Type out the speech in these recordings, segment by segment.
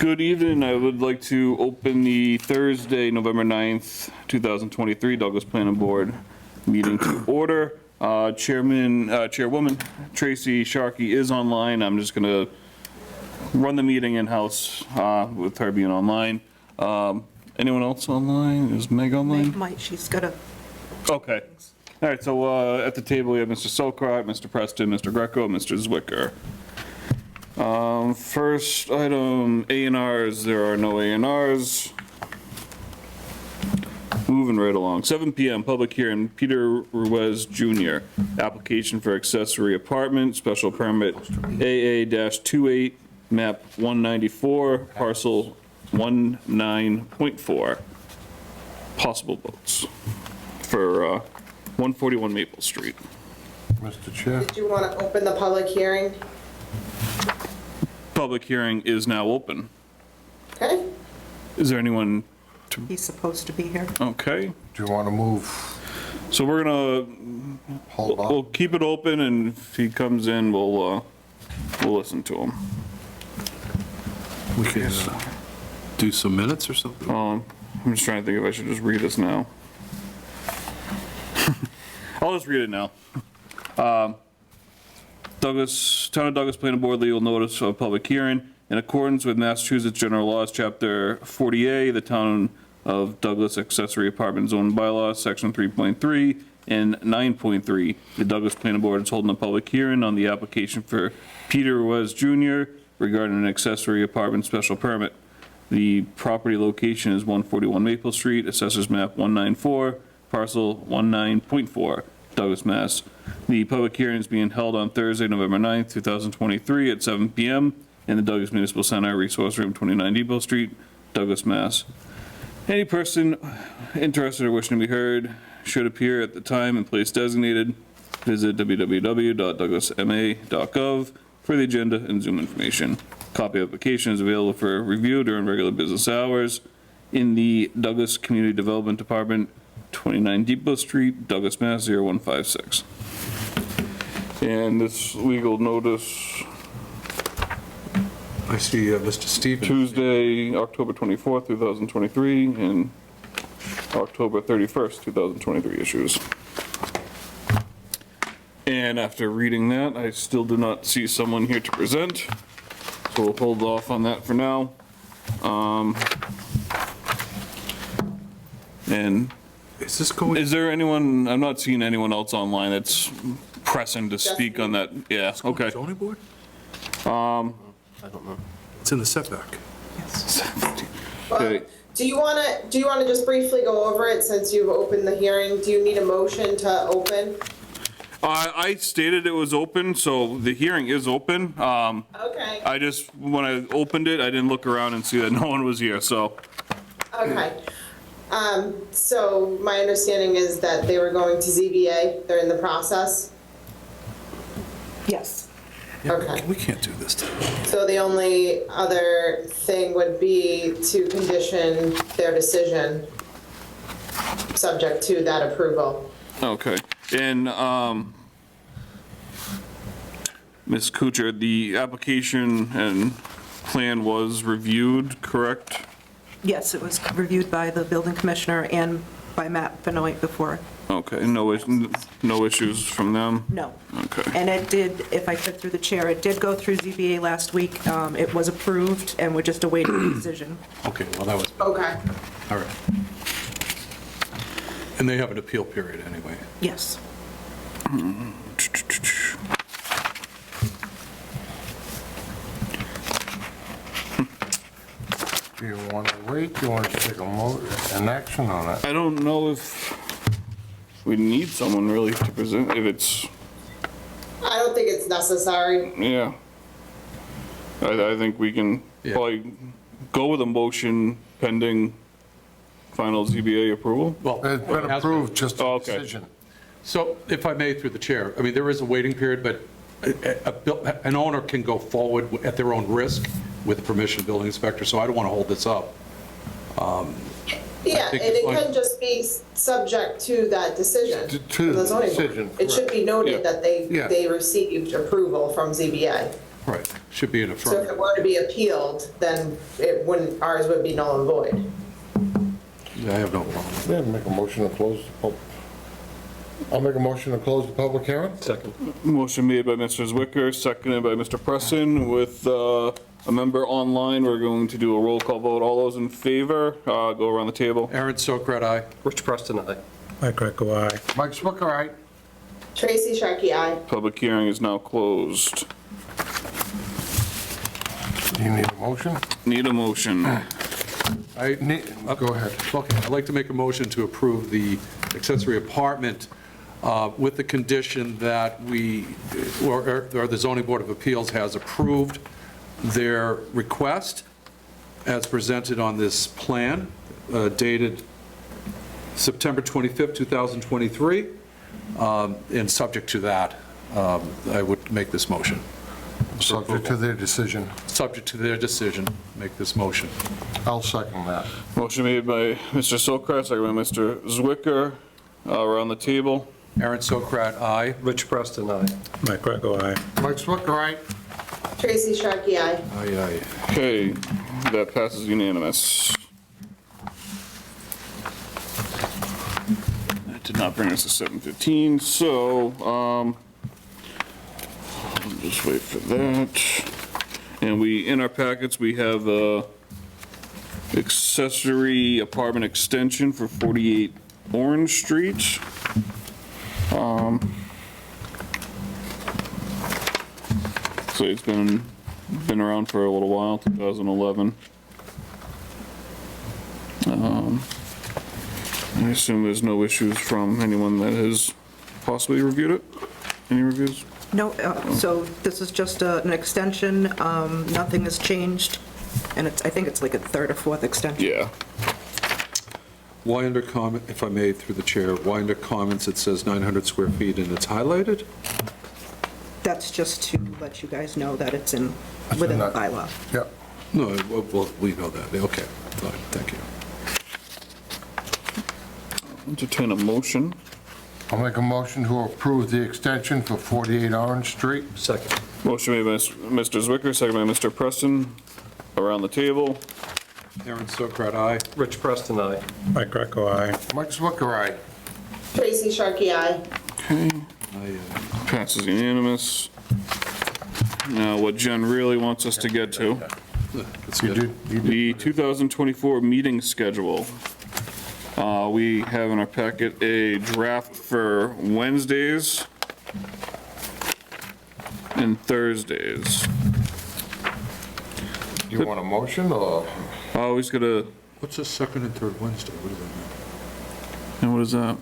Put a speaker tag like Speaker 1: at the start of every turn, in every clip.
Speaker 1: Good evening. I would like to open the Thursday, November 9th, 2023 Douglas Planning Board meeting to order. Chairwoman Tracy Sharkey is online. I'm just going to run the meeting in-house with her being online. Anyone else online? Is Meg online?
Speaker 2: Meg, she's got a...
Speaker 1: Okay. All right, so at the table we have Mr. Sokrat, Mr. Preston, Mr. Greco, Mr. Zwicker. First item, A&Rs. There are no A&Rs. Moving right along. 7 p.m. public hearing. Peter Ruiz Jr. Application for accessory apartment, special permit AA-28, map 194, parcel 19.4. Possible votes for 141 Maple Street.
Speaker 3: Mr. Chair.
Speaker 4: Did you want to open the public hearing?
Speaker 1: Public hearing is now open.
Speaker 4: Okay.
Speaker 1: Is there anyone?
Speaker 2: He's supposed to be here.
Speaker 1: Okay.
Speaker 3: Do you want to move?
Speaker 1: So we're gonna
Speaker 3: Hold on.
Speaker 1: we'll keep it open, and if he comes in, we'll listen to him.
Speaker 5: We can do some minutes or something.
Speaker 1: I'm just trying to think if I should just read this now. I'll just read it now. Town of Douglas Planning Board legal notice of public hearing. In accordance with Massachusetts General Laws, Chapter 40A, the Town of Douglas Accessory Apartment Zone Bylaw, Section 3.3 and 9.3, the Douglas Planning Board is holding a public hearing on the application for Peter Ruiz Jr. regarding an accessory apartment special permit. The property location is 141 Maple Street, Assessors Map 194, Parcel 19.4, Douglas, Mass. The public hearing is being held on Thursday, November 9th, 2023 at 7 p.m. in the Douglas Municipal Center, Resource Room 29 Depot Street, Douglas, Mass. Any person interested or wishing to be heard should appear at the time and place designated. Visit www.douglasma.gov for the agenda and Zoom information. Copy of application is available for review during regular business hours in the Douglas Community Development Department, 29 Depot Street, Douglas, Mass. 0156. And this legal notice,
Speaker 5: I see Mr. Stevens.
Speaker 1: Tuesday, October 24th, 2023, and October 31st, 2023 issues. And after reading that, I still do not see someone here to present, so we'll hold off on that for now. And
Speaker 5: Is this going?
Speaker 1: is there anyone, I'm not seeing anyone else online that's pressing to speak on that? Yeah, okay.
Speaker 5: Zoning board? I don't know. It's in the setback.
Speaker 1: Okay.
Speaker 4: Do you want to just briefly go over it since you've opened the hearing? Do you need a motion to open?
Speaker 1: I stated it was open, so the hearing is open.
Speaker 4: Okay.
Speaker 1: I just, when I opened it, I didn't look around and see that no one was here, so.
Speaker 4: Okay. So my understanding is that they were going to ZBA. They're in the process.
Speaker 2: Yes.
Speaker 5: Yeah,
Speaker 4: Okay.
Speaker 5: We can't do this.
Speaker 4: So the only other thing would be to condition their decision subject to that approval.
Speaker 1: Okay, and Ms. Kuchar, the application and plan was reviewed, correct?
Speaker 2: Yes, it was reviewed by the building commissioner and by Matt Benoit before.
Speaker 1: Okay, no issues from them?
Speaker 2: No.
Speaker 1: Okay.
Speaker 2: And it did, if I could through the chair, it did go through ZBA last week. It was approved, and we're just awaiting a decision.
Speaker 5: Okay, well, that was,
Speaker 4: Okay.
Speaker 5: all right. And they have an appeal period anyway.
Speaker 2: Yes.
Speaker 3: Do you want to wait? Do you want to take an action on it?
Speaker 1: I don't know if we need someone really to present, if it's,
Speaker 4: I don't think it's necessary.
Speaker 1: yeah. I think we can
Speaker 5: Yeah.
Speaker 1: probably go with a motion pending final ZBA approval.
Speaker 5: Well,
Speaker 3: It's been
Speaker 5: it has
Speaker 3: approved, just
Speaker 1: Oh,
Speaker 3: a
Speaker 1: okay.
Speaker 3: decision.
Speaker 5: So if I may, through the chair, I mean, there is a waiting period, but an owner can go forward at their own risk with the permission of the building inspector, so I don't want to hold this up.
Speaker 4: Yeah, and
Speaker 5: think it's
Speaker 4: it
Speaker 5: fine.
Speaker 4: can just be subject to that decision.
Speaker 3: To
Speaker 4: from the
Speaker 3: the
Speaker 4: zoning board.
Speaker 3: decision,
Speaker 4: It should be
Speaker 1: Yeah.
Speaker 4: noted that
Speaker 3: Yeah.
Speaker 4: they received approval from ZBA.
Speaker 5: Right, should be an
Speaker 4: So if
Speaker 5: affirmative.
Speaker 4: it were to be appealed, then it wouldn't, ours would be null and void.
Speaker 5: Yeah, I have no problem.
Speaker 3: Yeah, make a motion to close the I'll make a motion to close the public hearing.
Speaker 6: Second.
Speaker 1: Motion made by Mr. Zwicker, seconded by Mr. Preston. With a member online, we're going to do a roll call vote. All those in favor, go around the table.
Speaker 5: Aaron Sokrat, aye.
Speaker 6: Rich Preston, aye.
Speaker 7: Mike Greco, aye.
Speaker 3: Mike Swicker, aye.
Speaker 4: Tracy Sharkey, aye.
Speaker 1: Public hearing is now closed.
Speaker 3: Do you need a motion?
Speaker 1: Need a motion.
Speaker 3: Go ahead.
Speaker 5: Okay, I'd like to make a motion to approve the accessory apartment with the condition that or the zoning board of appeals has approved their request as presented on this plan dated September 25th, 2023, and subject to that, I would make this motion.
Speaker 3: Subject to their decision.
Speaker 5: Subject to their decision, make this motion.
Speaker 3: I'll second that.
Speaker 1: Motion made by Mr. Sokrat, seconded by Mr. Zwicker. Around the table.
Speaker 5: Aaron Sokrat, aye.
Speaker 6: Rich Preston, aye.
Speaker 7: Mike Greco, aye.
Speaker 3: Mike Swicker, aye.
Speaker 4: Tracy Sharkey, aye.
Speaker 5: Aye, aye.
Speaker 1: Okay, that passes unanimous. That did not bring us to 7:15, so, I'll just wait for that. And in our packets, we have accessory apartment extension for 48 Orange Street. So it's been around for a little while, 2011. I assume there's no issues from anyone that has possibly reviewed it? Any reviews?
Speaker 2: No, so this is just an extension, nothing has changed, and I think it's like a third or fourth extension.
Speaker 1: Yeah.
Speaker 5: Why under comment, if I may, through the chair, why under comments it says 900 square feet and it's highlighted?
Speaker 2: That's just to let you guys know that it's within the bylaw.
Speaker 3: Yep.
Speaker 5: No, well, we know that, okay, fine, thank you.
Speaker 1: Entertain a motion.
Speaker 3: I'll make a motion to approve the extension for 48 Orange Street.
Speaker 6: Second.
Speaker 1: Motion made by Mr. Zwicker, second by Mr. Preston. Around the table.
Speaker 5: Aaron Sokrat, aye.
Speaker 6: Rich Preston, aye.
Speaker 7: Mike Greco, aye.
Speaker 3: Mike Swicker, aye.
Speaker 4: Tracy Sharkey, aye.
Speaker 1: Okay, passes unanimous. Now, what Jen really wants us to get to,
Speaker 5: That's
Speaker 3: You
Speaker 5: good.
Speaker 3: did,
Speaker 1: the 2024 meeting schedule. We have in our packet a draft for Wednesdays and Thursdays.
Speaker 3: You want a motion, or?
Speaker 1: Always gotta,
Speaker 5: What's the second and third Wednesday? What is that?
Speaker 1: and what is that?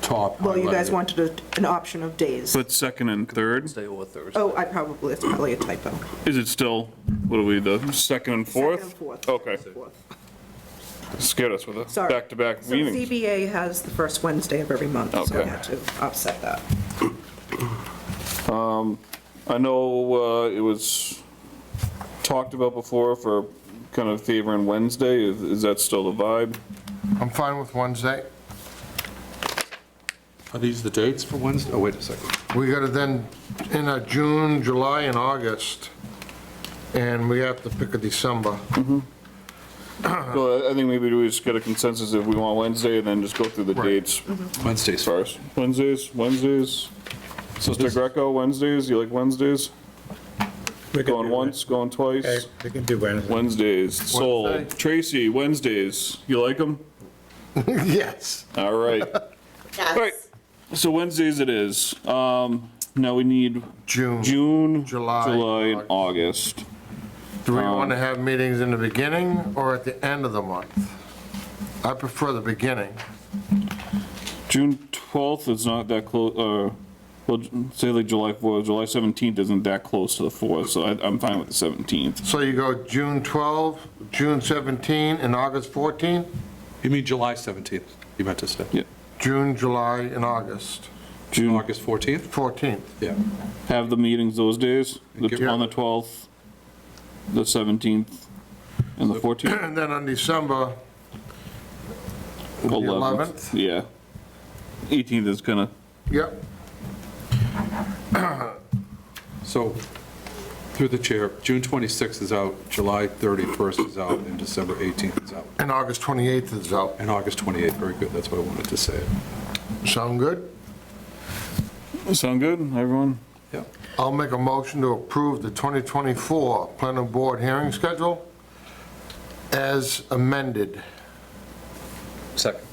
Speaker 5: Top.
Speaker 2: Well, you guys
Speaker 5: highlighted.
Speaker 2: wanted an option of days.
Speaker 1: But second and third?
Speaker 6: Wednesday or Thursday.
Speaker 2: Oh, it's probably a typo.
Speaker 1: Is it still, what are we, the second and fourth?
Speaker 2: Second and fourth.
Speaker 1: Okay,
Speaker 2: Fourth.
Speaker 1: scared us with a
Speaker 2: Sorry.
Speaker 1: back-to-back
Speaker 2: So
Speaker 1: meetings.
Speaker 2: ZBA has the first Wednesday of every month, so I
Speaker 1: Okay.
Speaker 2: had to offset that.
Speaker 1: I know it was talked about before for kind of favoring Wednesday. Is that still the vibe?
Speaker 3: I'm fine with Wednesday.
Speaker 5: Are these the dates for Wednesday? Oh, wait a second.
Speaker 3: We got to then, in June, July, and August, and we have to pick a December.
Speaker 1: Well, I think maybe we just get a consensus if we want Wednesday and then just go through the
Speaker 3: Right.
Speaker 1: dates
Speaker 5: Wednesdays.
Speaker 1: first. Wednesdays. Sister Greco, Wednesdays, you like Wednesdays?
Speaker 7: We can
Speaker 1: Going
Speaker 7: do
Speaker 1: once, going
Speaker 7: Wed- Okay,
Speaker 1: twice?
Speaker 7: we can do Wednesday.
Speaker 1: Wednesdays, sold.
Speaker 3: Wednesday.
Speaker 1: Tracy, Wednesdays, you like them?
Speaker 3: Yes.
Speaker 1: All right. All right,
Speaker 4: Yes.
Speaker 1: so Wednesdays it is. Now we need
Speaker 3: June.
Speaker 1: June,
Speaker 3: July,
Speaker 1: July, and August.
Speaker 3: Do we want to have meetings in the beginning or at the end of the month? I prefer the beginning.
Speaker 1: June 12th is not that close, well, say like July 4th, July 17th isn't that close to the 4th, so I'm fine with the 17th.
Speaker 3: So you go June 12, June 17, and August 14?
Speaker 5: You mean July 17th, you meant to say?
Speaker 1: Yeah,
Speaker 3: June, July, and August
Speaker 1: June,
Speaker 5: August 14th?
Speaker 3: 14th.
Speaker 5: Yeah.
Speaker 1: have the meetings those days,
Speaker 5: Yeah.
Speaker 1: on the 12th, the 17th, and the 14th,
Speaker 3: And then on December, the
Speaker 1: 11th.
Speaker 3: 11th.
Speaker 1: Yeah. 18th is gonna,
Speaker 3: Yep.
Speaker 5: So Through the chair, June 26th is out, July 31st is out, and December 18th is out.
Speaker 3: And August 28th is out.
Speaker 5: And August 28th, very good, that's what I wanted to say.
Speaker 3: Sound good?
Speaker 1: Sound good, everyone?
Speaker 5: Yeah.
Speaker 3: I'll make a motion to approve the 2024 planning board hearing schedule as amended.
Speaker 6: Second.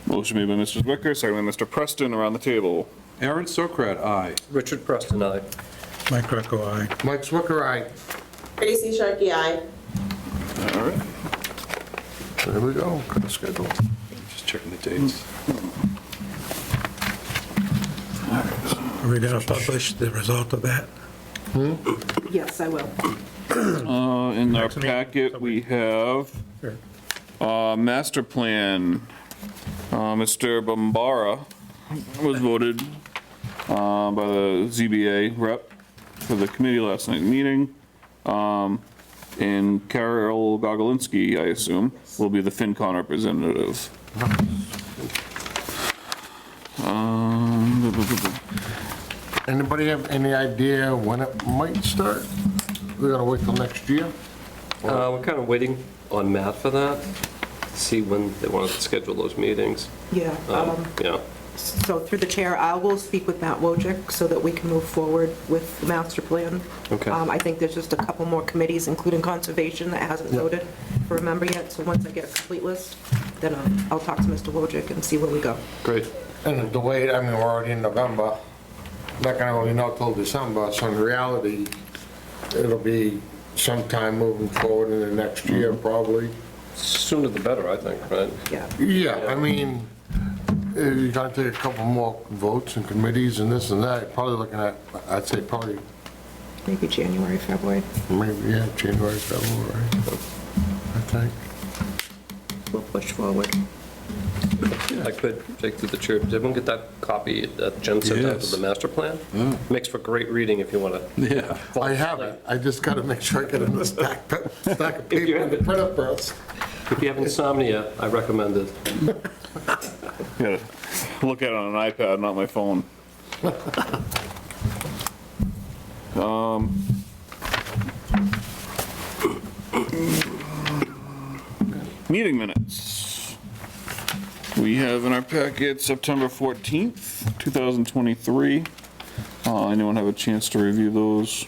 Speaker 1: Motion made by Mr. Zwicker, seconded by Mr. Preston, around the table.
Speaker 5: Aaron Sokrat, aye.
Speaker 6: Richard Preston, aye.
Speaker 7: Mike Greco, aye.
Speaker 3: Mike Zwicker, aye.
Speaker 4: Tracy Sharkey, aye.
Speaker 1: All right.
Speaker 3: There we go, good schedule.
Speaker 5: Just checking the dates.
Speaker 7: Are we going to publish the result of that?
Speaker 2: Yes, I will.
Speaker 1: In our
Speaker 7: Next meeting.
Speaker 1: packet, we have master plan. Mr. Bombara was voted by the ZBA rep for the committee last night meeting. And Carol Gogolinski, I assume, will be the FinCon representative.
Speaker 3: Anybody have any idea when it might start? We're gonna wait till next year?
Speaker 6: We're kind of waiting on Matt for that, to see when they want to schedule those meetings.
Speaker 2: Yeah.
Speaker 6: Yeah.
Speaker 2: So through the chair, I will speak with Matt Wojcik so that we can move forward with the master plan.
Speaker 6: Okay.
Speaker 2: I think there's just a couple more committees, including conservation, that hasn't voted for a member yet. So once I get a complete list, then I'll talk to Mr. Wojcik and see where we go.
Speaker 6: Great.
Speaker 3: And the way, I mean, we're already in November, not gonna really know till December, so in reality, it'll be sometime moving forward in the next year, probably.
Speaker 6: Sooner the better, I think, right?
Speaker 2: Yeah.
Speaker 3: Yeah, I mean, you gotta take a couple more votes and committees and this and that, probably looking at, I'd say probably,
Speaker 2: Maybe January, February.
Speaker 3: maybe, yeah, January, February, I think.
Speaker 2: We'll push forward.
Speaker 6: I could take through the chair. Did everyone get that copy that Jen sent out of
Speaker 5: Yes.
Speaker 6: the master plan? Makes for great reading if you want to.
Speaker 5: Yeah.
Speaker 3: I have it, I just gotta make sure I get it in the stack of
Speaker 6: If
Speaker 3: paper
Speaker 6: you
Speaker 3: in
Speaker 6: have
Speaker 3: the
Speaker 6: it.
Speaker 3: printer press.
Speaker 6: If you have insomnia, I recommend it.
Speaker 1: Gotta look at it on an iPad, not my phone. Meeting minutes. We have in our packet September 14th, 2023. Anyone have a chance to review those?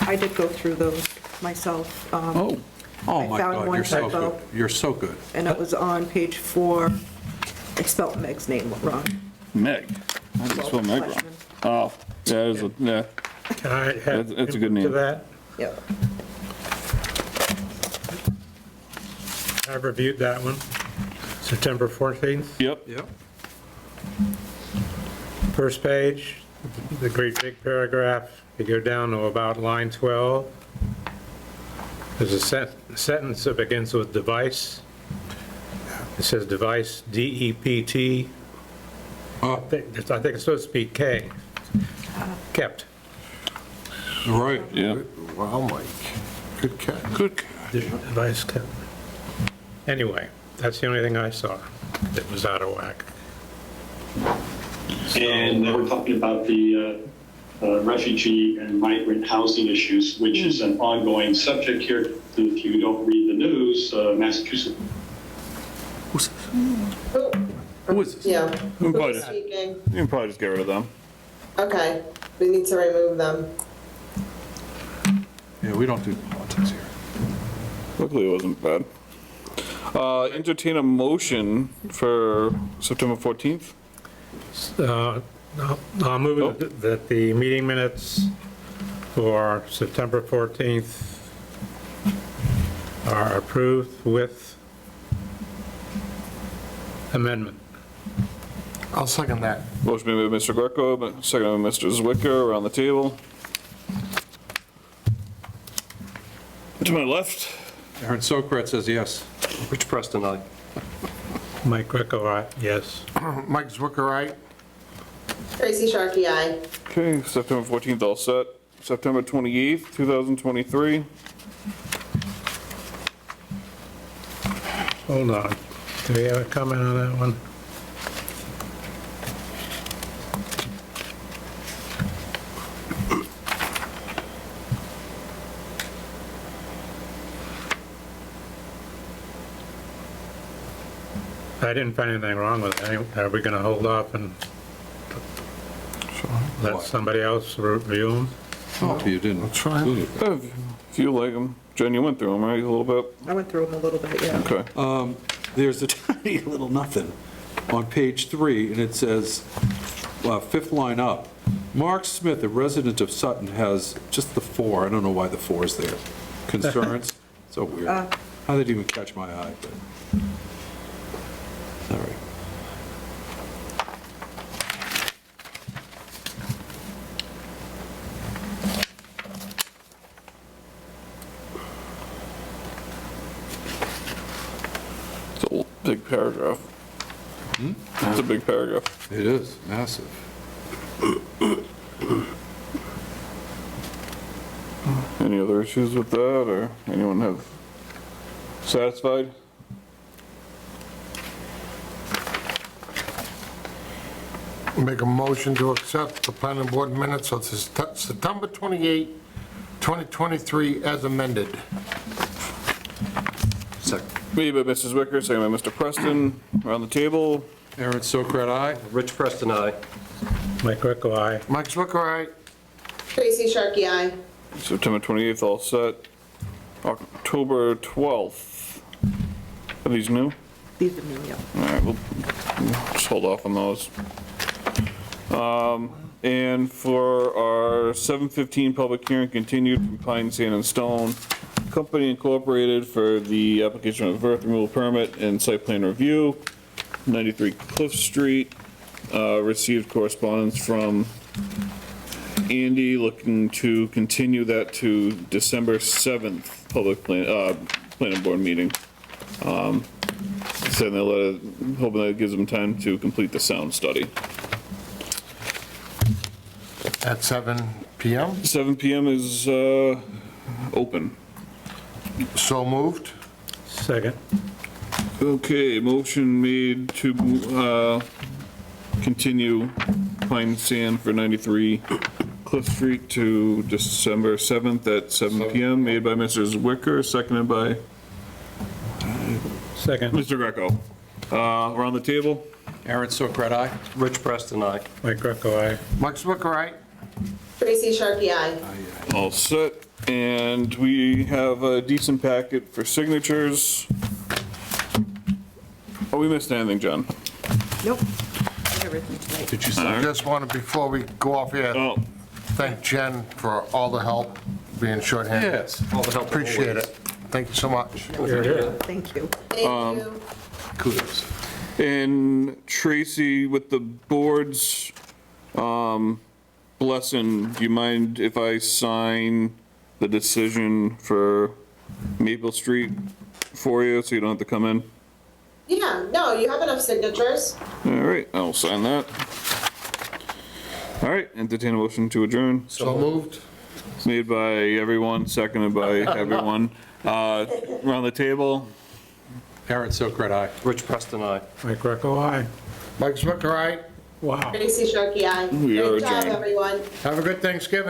Speaker 2: I did go through those myself.
Speaker 1: Oh,
Speaker 5: Oh,
Speaker 2: I
Speaker 5: my
Speaker 2: found
Speaker 5: God,
Speaker 2: one
Speaker 5: you're so
Speaker 2: typo.
Speaker 5: good. You're so good.
Speaker 2: And it was on page 4. I spelled Meg's name wrong.
Speaker 1: Meg. I just spelled Meg wrong.
Speaker 2: Fleshman.
Speaker 1: Oh, yeah, it is yeah.
Speaker 7: Can I have
Speaker 1: That's a good
Speaker 7: input to
Speaker 1: name.
Speaker 7: that?
Speaker 2: Yeah.
Speaker 7: I reviewed that one, September 14th.
Speaker 1: Yep.
Speaker 5: Yep.
Speaker 7: First page, the great big paragraph, you go down to about line 12. There's a sentence that begins with device. It says device, D-E-P-T. I think it's supposed to be K. Kept.
Speaker 5: Right.
Speaker 1: Yeah.
Speaker 3: Wow, Mike, good catch.
Speaker 5: Good.
Speaker 7: Device kept. Anyway, that's the only thing I saw that was out of whack.
Speaker 8: And we're talking about the refugee and migrant housing issues, which is an ongoing subject here. If you don't read the news, Massachusetts.
Speaker 5: Who is this?
Speaker 4: Yeah.
Speaker 1: Who
Speaker 4: Who's
Speaker 1: voted?
Speaker 4: speaking?
Speaker 1: You can probably just get rid of them.
Speaker 4: Okay, we need to remove them.
Speaker 5: Yeah, we don't do politics here.
Speaker 1: Luckily, it wasn't bad. Entertain a motion for September 14th.
Speaker 7: I'll move it that the meeting minutes for September 14th are approved with amendment.
Speaker 3: I'll second that.
Speaker 1: Motion made by Mr. Greco, seconded by Mr. Zwicker, around the table. To my left,
Speaker 5: Aaron Sokrat says yes.
Speaker 6: Rich Preston, aye.
Speaker 7: Mike Greco, aye, yes.
Speaker 3: Mike Zwicker, aye.
Speaker 4: Tracy Sharkey, aye.
Speaker 1: okay, September 14th all set. September 28th, 2023.
Speaker 7: Hold on. Do we have a comment on that one? I didn't find anything wrong with it. Are we going to hold off and let somebody else review them?
Speaker 5: Oh, you didn't.
Speaker 3: That's fine.
Speaker 1: If you like them. Jen, you went through them, right, a little bit?
Speaker 2: I went through them a little bit, yeah.
Speaker 1: Okay.
Speaker 5: There's a tiny little nothing on page 3, and it says, fifth line up, Mark Smith, a resident of Sutton, has just the 4, I don't know why the 4 is there, concerns. So weird. How did it even catch my eye? But all right.
Speaker 1: It's a big paragraph. It's a big paragraph.
Speaker 5: It is massive.
Speaker 1: Any other issues with that, or anyone have satisfied?
Speaker 3: Make a motion to accept the planning board minutes of September 28, 2023 as amended.
Speaker 1: Made by Mrs. Wicker, second by Mr. Preston. Around the table.
Speaker 5: Aaron Sokrat, aye.
Speaker 6: Rich Preston, aye.
Speaker 7: Mike Greco, aye.
Speaker 3: Mike Zwicker, aye.
Speaker 4: Tracy Sharkey, aye.
Speaker 1: September 28th, all set. October 12th. Are these new?
Speaker 2: These are new, yeah.
Speaker 1: All right, we'll just hold off on those. And for our 7:15 public hearing continued from Pine Sand and Stone Company Incorporated for the application of earth removal permit and site plan review, 93 Cliff Street. Received correspondence from Andy looking to continue that to December 7th public planning board meeting. Send the letter, hoping that gives them time to complete the sound study.
Speaker 3: At 7 PM.
Speaker 1: 7 PM is open.
Speaker 3: So moved.
Speaker 7: Second.
Speaker 1: Okay, motion made to continue Pine Sand for 93 Cliff Street to December 7th at 7 PM, made by Mrs. Wicker, seconded by
Speaker 7: Second.
Speaker 1: Mr. Greco. Around the table?
Speaker 5: Aaron Sokrat, aye.
Speaker 6: Rich Preston, aye.
Speaker 7: Mike Greco, aye.
Speaker 3: Mike Zwicker, aye.
Speaker 4: Tracy Sharkey, aye.
Speaker 1: All set, and we have a decent packet for signatures. Oh, we missed anything, John?
Speaker 2: Nope. Did everything tonight.
Speaker 5: Did you
Speaker 1: All
Speaker 5: say?
Speaker 1: right.
Speaker 3: Just wanted, before we go off here,
Speaker 1: Oh,
Speaker 3: thank Jen for all the help being shorthanded.
Speaker 5: Yes.
Speaker 6: All the help.
Speaker 3: Appreciate it. Thank you so much.
Speaker 7: You're here.
Speaker 2: Thank you.
Speaker 4: Thank you.
Speaker 5: Kudos.
Speaker 1: and Tracy, with the board's blessing, do you mind if I sign the decision for Maple Street for you, so you don't have to come in?
Speaker 4: Yeah, no, you have enough signatures.
Speaker 1: All right, I'll sign that. All right, entertain a motion to adjourn.
Speaker 3: So moved.
Speaker 1: Made by everyone, seconded by everyone. Around the table,
Speaker 5: Aaron Sokrat, aye.
Speaker 6: Rich Preston, aye.
Speaker 7: Mike Greco, aye.
Speaker 3: Mike Zwicker, aye.
Speaker 7: Wow.
Speaker 4: Tracy Sharkey, aye.
Speaker 1: We are
Speaker 4: Great job,
Speaker 1: adjourned.
Speaker 4: everyone.
Speaker 3: Have a good Thanksgiving.